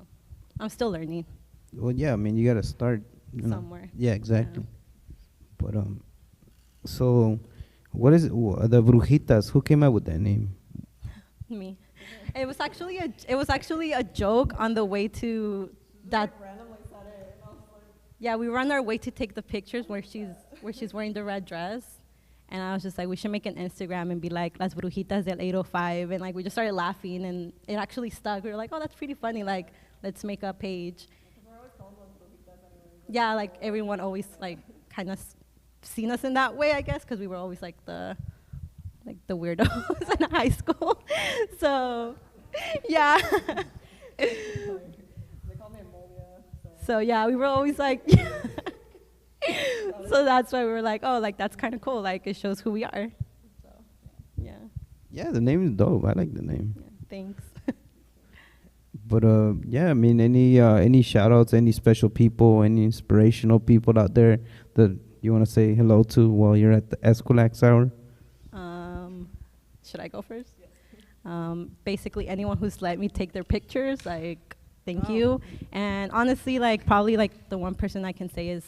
Speaker 7: I'm still learning.
Speaker 1: Well, yeah, I mean, you gotta start
Speaker 7: Somewhere.
Speaker 1: Yeah, exactly. But so what is it? The Brujitaz? Who came up with that name?
Speaker 7: Me. It was actually a joke on the way to that. Yeah, we were on our way to take the pictures where she's wearing the red dress, and I was just like, we should make an Instagram and be like Las Brujitas del 805, and like we just started laughing, and it actually stuck. We were like, oh, that's pretty funny. Like, let's make a page. Yeah, like everyone always like kind of seen us in that way, I guess, because we were always like the weirdos in high school. So, yeah. So yeah, we were always like, so that's why we were like, oh, like that's kind of cool. Like it shows who we are. So, yeah.
Speaker 1: Yeah, the name is dope. I like the name.
Speaker 7: Yeah, thanks.
Speaker 1: But yeah, I mean, any shout outs, any special people, any inspirational people out there that you want to say hello to while you're at the Eskwilax hour?
Speaker 7: Should I go first? Yes. Basically, anyone who's let me take their pictures, like, thank you. And honestly, like, probably like the one person I can say is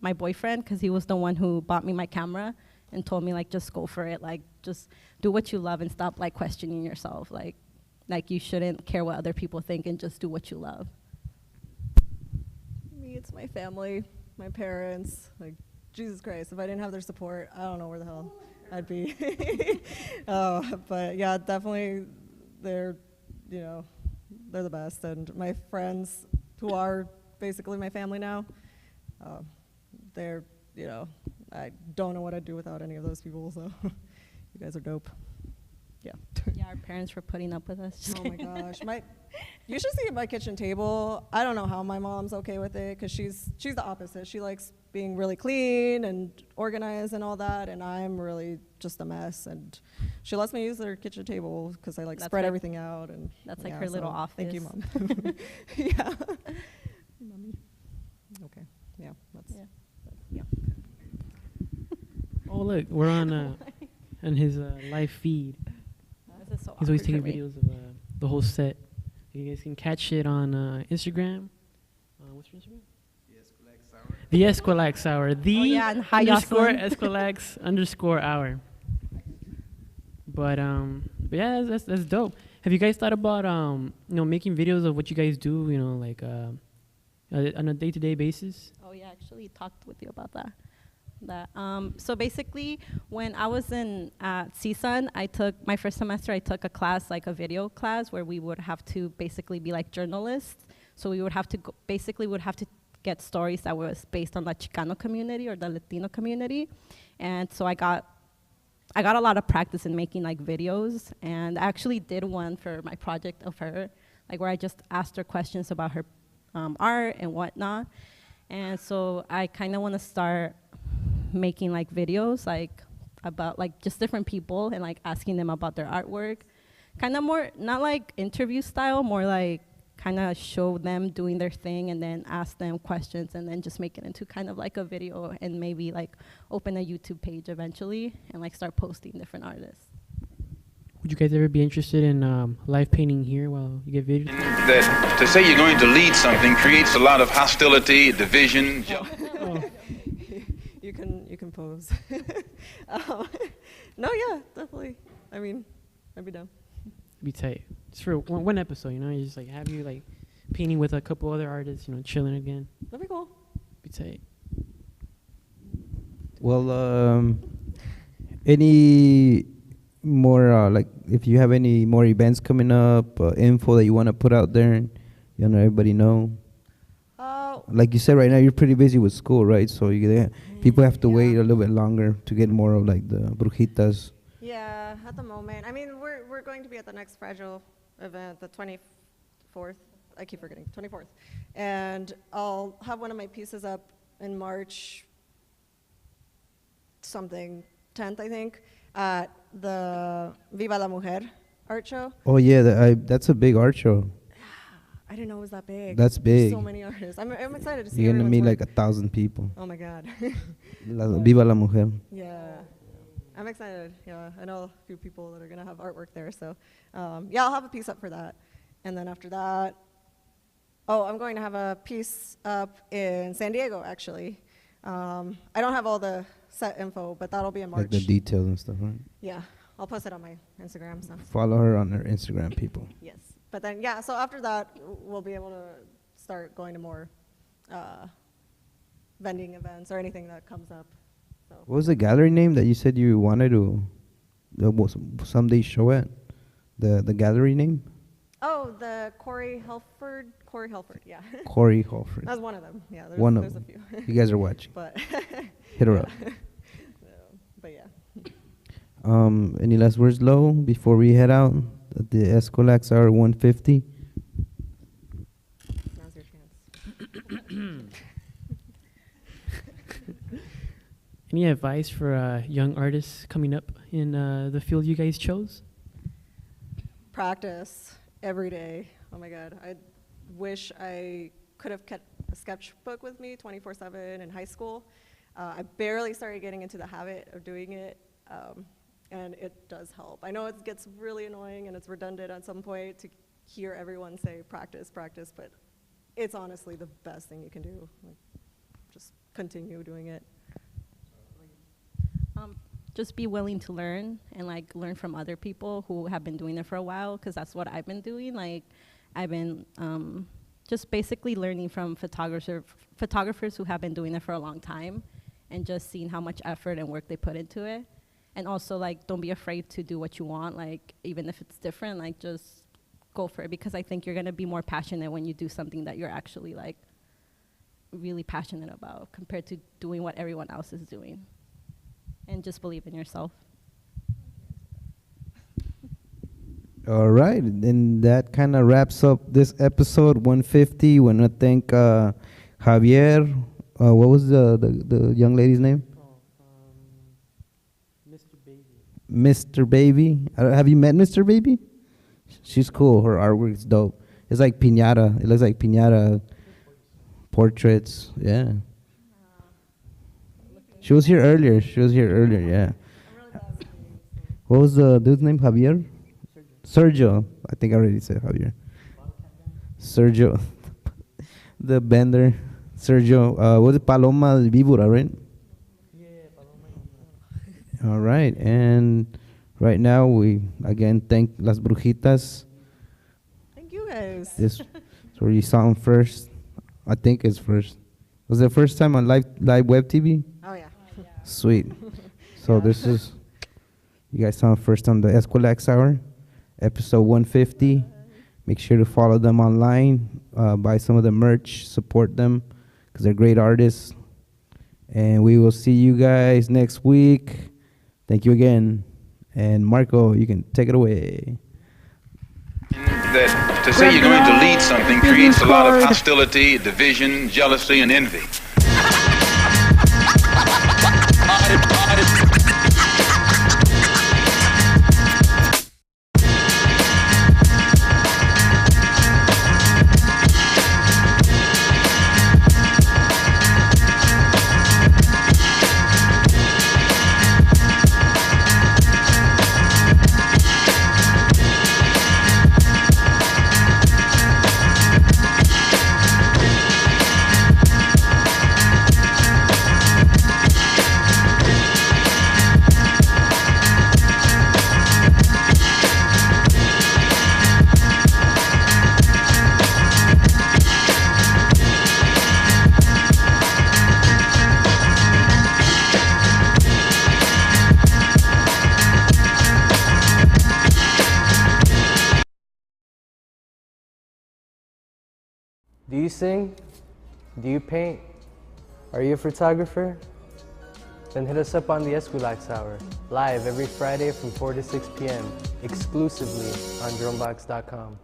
Speaker 7: my boyfriend, because he was the one who bought me my camera and told me like, just go for it, like, just do what you love and stop like questioning yourself, like you shouldn't care what other people think and just do what you love.
Speaker 6: Me, it's my family, my parents. Like, Jesus Christ, if I didn't have their support, I don't know where the hell I'd be. But yeah, definitely, they're the best. And my friends, who are basically my family now, they're, I don't know what I'd do without any of those people. So you guys are dope. Yeah.
Speaker 7: Yeah, our parents were putting up with us.
Speaker 6: Oh my gosh, you should see my kitchen table. I don't know how my mom's okay with it, because she's the opposite. She likes being really clean and organized and all that, and I'm really just a mess. And she lets me use their kitchen table because I like spread everything out. And
Speaker 7: that's like her little office.
Speaker 6: Thank you, Mom. Yeah. Mommy. Okay. Yeah.
Speaker 7: Yeah.
Speaker 4: Oh look, we're on his live feed.
Speaker 7: This is so
Speaker 4: He's always
Speaker 7: awkward
Speaker 4: taking
Speaker 7: for me.
Speaker 4: videos of the whole set. You guys can catch it on Instagram. What's your Instagram? The Eskwilax Hour. The
Speaker 7: yeah, and hi,
Speaker 4: underscore
Speaker 7: Jocelyn.
Speaker 4: Eskwilax underscore hour. But yeah, that's dope. Have you guys thought about making videos of what you guys do? Like on a day-to-day basis?
Speaker 7: Oh yeah, actually talked with you about that. So basically, when I was in CSUN, my first semester, I took a class, like a video class, where we would have to basically be like journalists. So we would have to get stories that was based on the Chicano community or the Latino community. And so I got a lot of practice in making like videos, and I actually did one for my project of her, like where I just asked her questions about her art and whatnot. And so I kind of want to start making like videos like about like just different people and like asking them about their artwork, kind of more not like interview style, more like kind of show them doing their thing and then ask them questions and then just make it into kind of like a video and maybe like open a YouTube page eventually and like start posting different artists.
Speaker 4: Would you guys ever be interested in live painting here while you get videos?
Speaker 2: That to say you're going to lead something creates a lot of hostility, division.
Speaker 6: You can pose. No, yeah, definitely. I mean, I'd be down.
Speaker 4: Be tight. Just for one episode, you just like have you like painting with a couple other artists, chilling again.
Speaker 6: That'd be cool.
Speaker 4: Be tight.
Speaker 1: Well, any more like if you have any more events coming up, info that you want to put out there, and everybody know. Like you said, right now you're pretty busy with school, right? So people have to wait a little bit longer to get more of like the Brujitas.
Speaker 6: Yeah, at the moment. I mean, we're going to be at the next Fragile event, the 24th. I keep forgetting, 24th. And I'll have one of my pieces up in March, 10th, I think, at the Viva la Mujer art show.
Speaker 1: Oh yeah, that's a big art show.
Speaker 6: I didn't know it was that big.
Speaker 1: That's
Speaker 6: There's
Speaker 1: big.
Speaker 6: so many artists. I'm excited to see
Speaker 1: You're gonna
Speaker 6: everyone's
Speaker 1: meet
Speaker 6: work.
Speaker 1: like 1,000 people.
Speaker 6: Oh my God.
Speaker 1: Viva la mujer.
Speaker 6: Yeah. I'm excited. Yeah, I know a few people that are going to have artwork there. So, yeah, I'll have a piece up for that. And then after that, I'm going to have a piece up in San Diego, actually. I don't have all the set info, but that'll be in March.
Speaker 1: Like the details and stuff, right?
Speaker 6: Yeah, I'll post it on my Instagram. So.
Speaker 1: Follow her on her Instagram, people.
Speaker 6: Yes. But then, yeah, so after that, we'll be able to start going to more vending events or anything that comes up. So.
Speaker 1: What was the gallery name that you said you wanted to someday show at? The gallery name?
Speaker 6: Oh, the Corey Helford, yeah.
Speaker 1: Corey Halford.
Speaker 6: That's one of them. Yeah, there's a few.
Speaker 1: You guys are watching.
Speaker 6: But
Speaker 1: hit her up.
Speaker 6: But yeah.
Speaker 1: Any last words, Lo, before we head out? At the Eskwilax Hour 150.
Speaker 6: Now's your chance.
Speaker 4: Any advice for young artists coming up in the field you guys chose?
Speaker 6: Practice every day. Oh my God. I wish I could have kept a sketchbook with me 24/7 in high school. I barely started getting into the habit of doing it, and it does help. I know it gets really annoying and it's redundant at some point to hear everyone say practice, practice, but it's honestly the best thing you can do. Like, just continue doing it.
Speaker 7: Just be willing to learn and like learn from other people who have been doing it for a while, because that's what I've been doing. Like I've been just basically learning from photographers who have been doing it for a long time, and just seeing how much effort and work they put into it. And also, like, don't be afraid to do what you want, like even if it's different, like just go for it, because I think you're gonna be more passionate when you do something that you're actually like really passionate about compared to doing what everyone else is doing. And just believe in yourself.
Speaker 1: All right, and that kind of wraps up this episode 150. Want to thank Javier. What was the young lady's name?
Speaker 4: Mr. Baby.
Speaker 1: Mr. Baby. Have you met Mr. Baby? She's cool. Her artwork is dope. It's like piñata. It looks like piñata portraits. Yeah. She was here earlier. Yeah. What was the dude's name? Javier? Sergio. I think I already said Javier. Sergio. The bender. Sergio. Was it Paloma de Víbora, right?
Speaker 4: Yeah, Paloma.
Speaker 1: All right. And right now we again thank Las Brujitas.
Speaker 6: Thank you guys.
Speaker 1: This so you saw them first. I think it's first. Was it the first time on live web TV?
Speaker 6: Oh yeah.
Speaker 1: Sweet. So this is, you guys saw first on the Eskwilax Hour, episode 150. Make sure to follow them online, buy some of the merch, support them, because they're great artists. And we will see you guys next week. Thank you again. And Marco, you can take it away.
Speaker 2: That to say you're going to lead something creates a lot of hostility, division, jealousy, and envy.
Speaker 3: Do you sing? Do you paint? Are you a photographer? Then hit us up on the Eskwilax Hour, live every Friday from 4 to 6 p.m., exclusively on dronebox.com.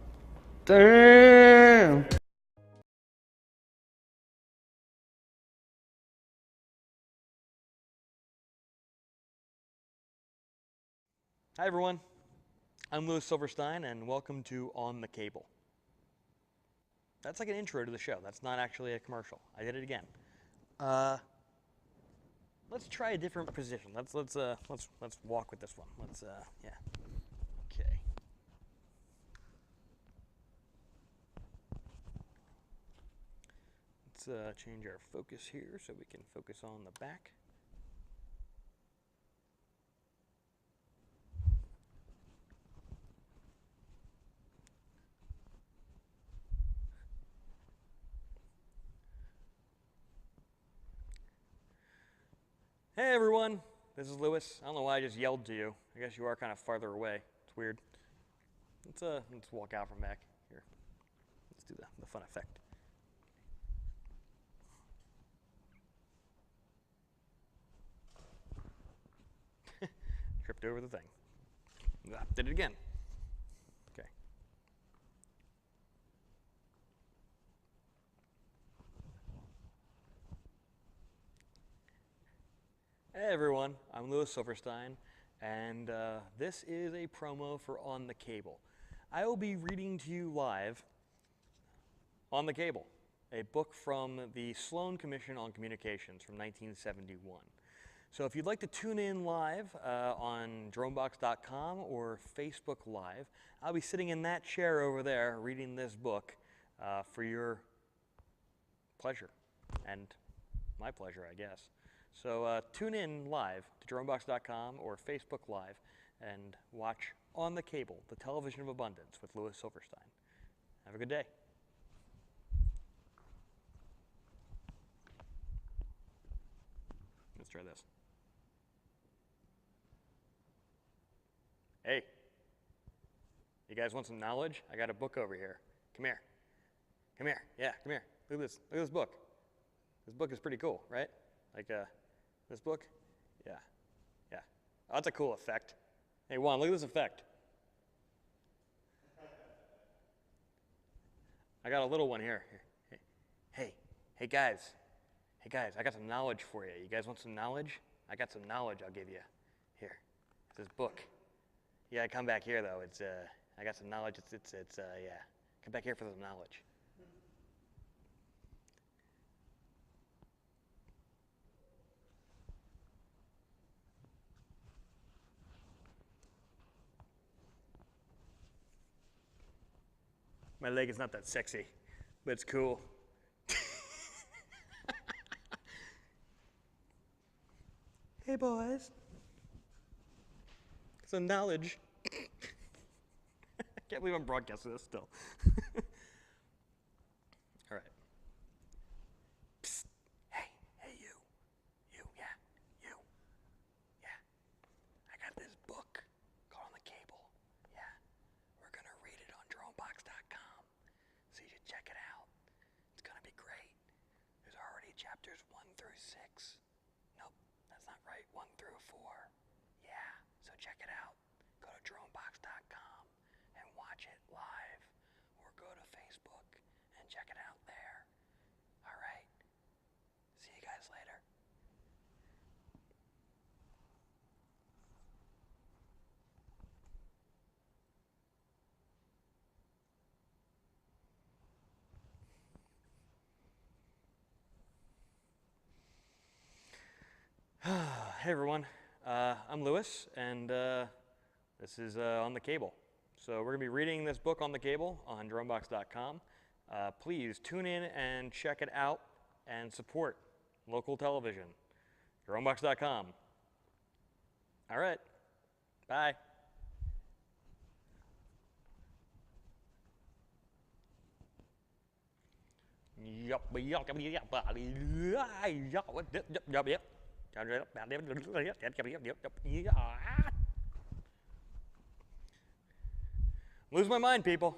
Speaker 1: Damn!
Speaker 8: Hi everyone. I'm Louis Silverstein, and welcome to On the Cable. That's like an intro to the show. That's not actually a commercial. I did it again. Let's try a different position. Let's walk with this one. Yeah. Okay. Let's change our focus here so we can focus on the back. Hey everyone, this is Louis. I don't know why I just yelled to you. I guess you are kind of farther away. It's weird. Let's walk out from back here. Let's do the fun effect. Tripped over the thing. Did it again. Okay. Hey everyone, I'm Louis Silverstein, and this is a promo for On the Cable. I will be reading to you live On the Cable, a book from the Sloan Commission on Communications from 1971. So if you'd like to tune in live on dronebox.com or Facebook Live, I'll be sitting in that chair over there reading this book for your pleasure, and my pleasure, I guess. So tune in live to dronebox.com or Facebook Live and watch On the Cable, the Television of Abundance with Louis Silverstein. Have a good day. Let's try this. Hey, you guys want some knowledge? I got a book over here. Come here. Come here. Yeah, come here. Look at this book. This book is pretty cool, right? Like this book? Yeah. Yeah. Oh, that's a cool effect. Hey, Juan, look at this effect. I got a little one here. Hey guys. Hey guys, I got some knowledge for you. You guys want some knowledge? I got some knowledge I'll give you. Here. It's this book. Yeah, come back here though. I got some knowledge. Yeah. Come back here for some knowledge. My leg is not that sexy, but it's cool. Hey boys. Some knowledge. I can't believe I'm broadcasting this still. All right. Psst. Hey you. You, yeah. I got this book called On the Cable. Yeah. We're gonna read it on dronebox.com. So you should check it out. It's gonna be great. There's already chapters 1 through 6. Nope, that's not right. 1 through 4. Yeah, so check it out. Go to dronebox.com and watch it live. Or go to Facebook and check it out there. All right. See you guys later. Hey everyone, I'm Louis, and this is On the Cable. So we're going to be reading this book On the Cable on dronebox.com. Please tune in and check it out and support local television. dronebox.com. All right, bye. Lose my mind, people.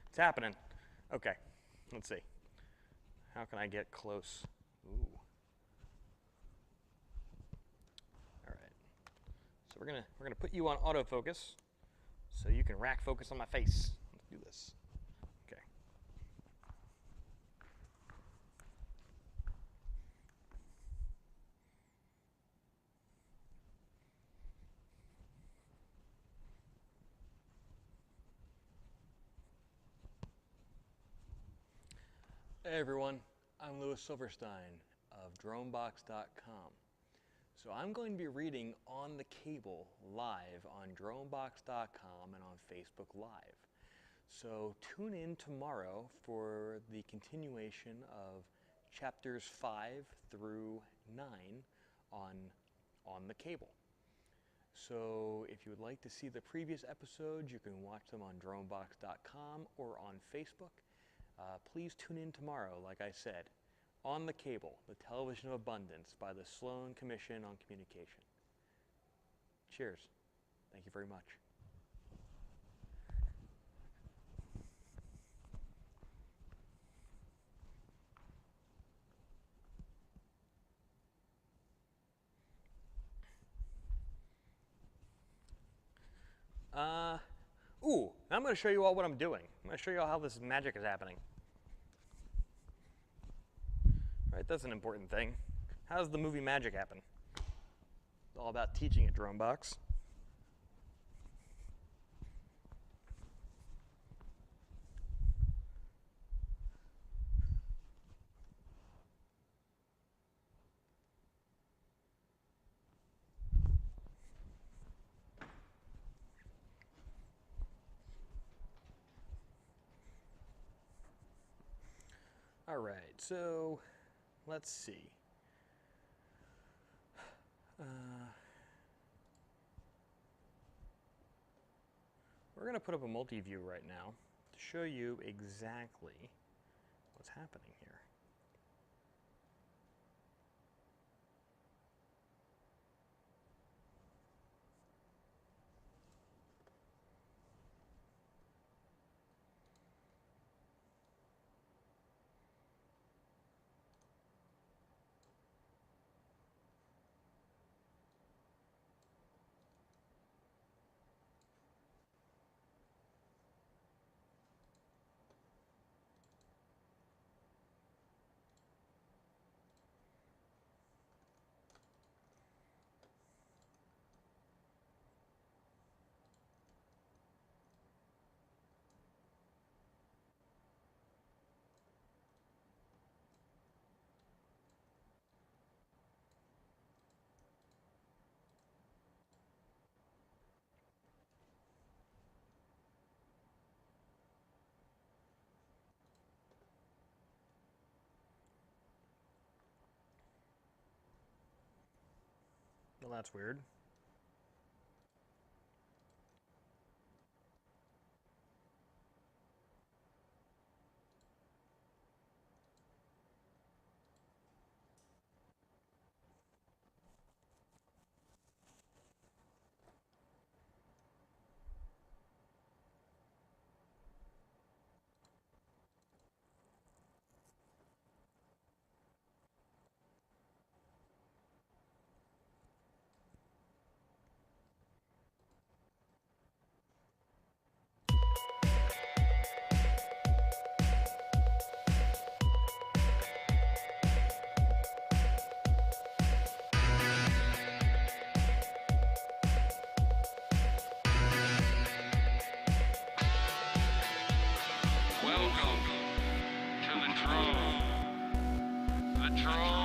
Speaker 8: It's happening. Okay, let's see. How can I get close? Ooh. All right. So we're gonna put you on autofocus, so you can rack focus on my face. Let's do this. Okay. Hey everyone, I'm Louis Silverstein of Dronebox.com. So I'm going to be reading On the Cable live on Dronebox.com and on Facebook Live. So tune in tomorrow for the continuation of chapters 5 through 9 on the Cable. So if you would like to see the previous episodes, you can watch them on Dronebox.com or on Facebook. Please tune in tomorrow, like I said, On the Cable, the Television of Abundance by the Sloan Commission on Communication. Cheers. Thank you very much. I'm going to show you all what I'm doing. I'm going to show you all how this magic is happening. Right, that's an important thing. How does the movie magic happen? It's all about teaching at Dronebox. All right, so let's see. We're going to put up a multi-view right now to show you exactly what's happening here. Well, that's weird.
Speaker 5: Welcome to the Drone. The Drone.